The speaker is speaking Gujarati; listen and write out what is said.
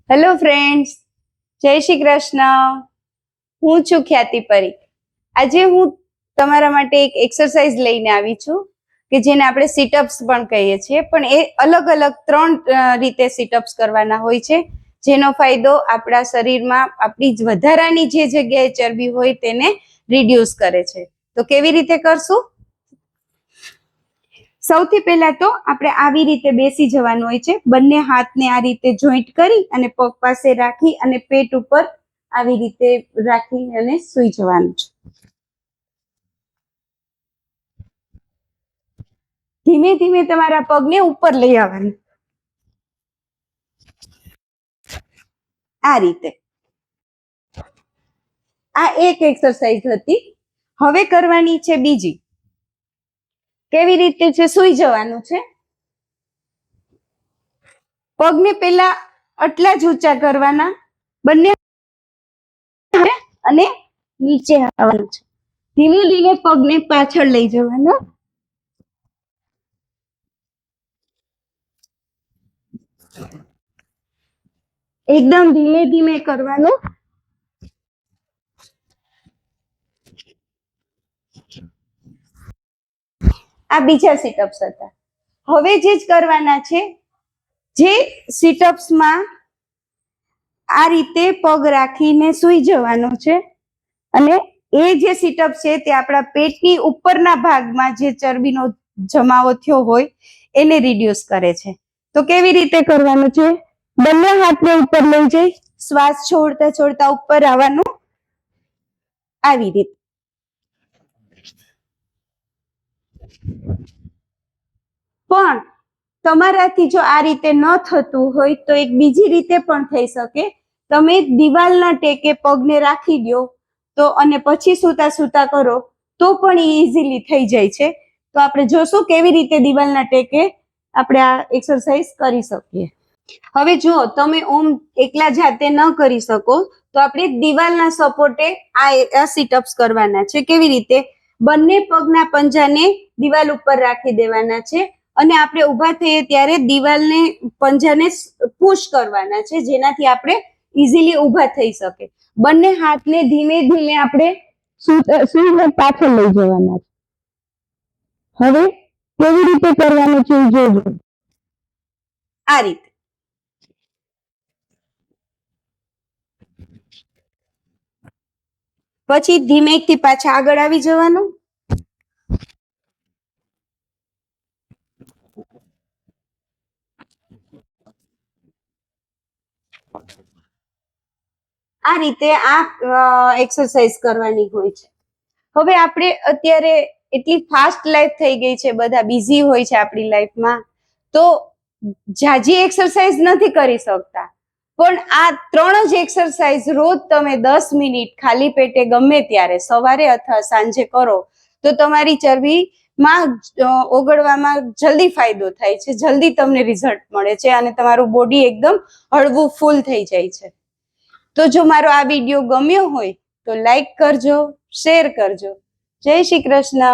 હેલો ફ્રેન્ડ્સ, જય શ્રી કૃષ્ણ. હું છું ખ્યાતિ પરીખ. આજે હું તમારા માટે એક એક્સરસાઇઝ લઈને આવી છું કે જેને આપણે સિટઅપ્સ પણ કહીએ છીએ, પણ એ અલગ અલગ 3 રીતે સિટઅપ્સ કરવાના હોય છે, જેનો ફાયદો આપણા શરીરમાં આપણી વધારાની જે જગ્યાએ ચરબી હોય તેને રિડ્યુસ કરે છે. તો કેવી રીતે કરશું? સૌથી પહેલા તો આપણે આવી રીતે બેસી જવાનું હોય છે. બંને હાથને આ રીતે જોઈન્ટ કરી અને પગ પાસે રાખી અને પેટ ઉપર આવી રીતે રાખી અને સૂઈ જવાનું છે. ધીમે ધીમે તમારા પગને ઉપર લઈ આવવાનું, આ રીતે. આ એક એક્સરસાઇઝ હતી. હવે કરવાની છે બીજી. કેવી રીતે છે? સૂઈ જવાનું છે. પગને પેલા આટલા જ ઊંચા કરવાના, બંને અને નીચે આવવાનું છે. ધીમે ધીમે પગને પાછળ લઈ જવાના. એકદમ ધીમે ધીમે કરવાનું. આ બીજા સિટઅપ્સ હતા. હવે જે જ કરવાના છે, જે સિટઅપ્સમાં આ રીતે પગ રાખીને સૂઈ જવાનું છે અને એ જે સિટઅપ છે તે આપણા પેટની ઉપરના ભાગમાં જે ચરબીનો જમાવો થયો હોય એને રિડ્યુસ કરે છે. તો કેવી રીતે કરવાનું છે? બંને હાથને ઉપર લઈ જઈ શ્વાસ છોડતા છોડતા ઉપર આવવાનું, આવી રીતે. પણ તમારાથી જો આ રીતે ન થતું હોય તો એક બીજી રીતે પણ થઈ શકે. તમે દિવાલના ટેકે પગને રાખી દો તો અને પછી સૂતા સૂતા કરો તો પણ ઈઝીલી થઈ જાય છે. તો આપણે જોશું કેવી રીતે દિવાલના ટેકે આપણે આ એક્સરસાઇઝ કરી શકીએ. હવે જો તમે ઓમ એકલા જાતે ન કરી શકો તો આપણે દિવાલના સપોર્ટે આ સિટઅપ્સ કરવાના છે. કેવી રીતે? બંને પગના પંજાને દિવાલ ઉપર રાખી દેવાના છે અને આપણે ઊભા થઈએ ત્યારે દિવાલને પંજાને પુશ કરવાના છે, જેનાથી આપણે ઈઝીલી ઊભા થઈ શકે. બંને હાથને ધીમે ધીમે આપણે સૂઈને પાછળ લઈ જવાના છે. હવે કેવી રીતે કરવાનું છે જોજો. આ રીતે. પછી ધીમેથી પાછા આગળ આવી જવાનું. આ રીતે આ એક્સરસાઇઝ કરવાની હોય છે. હવે આપણે અત્યારે એટલી ફાસ્ટ લાઈફ થઈ ગઈ છે, બધા બિઝી હોય છે આપણી લાઈફમાં, તો જાજી એક્સરસાઇઝ નથી કરી શકતા. પણ આ 3 જ એક્સરસાઇઝ રોજ તમે 10 મિનિટ ખાલી પેટે ગમે ત્યારે સવારે અથવા સાંજે કરો તો તમારી ચરબીમાં ઓગળવામાં જલ્દી ફાયદો થાય છે, જલ્દી તમને રિઝલ્ટ મળે છે અને તમારું બોડી એકદમ હળવું ફૂલ થઈ જાય છે. તો જો મારો આ વિડીયો ગમ્યો હોય તો લાઈક કરજો, શેર કરજો. જય શ્રી કૃષ્ણ.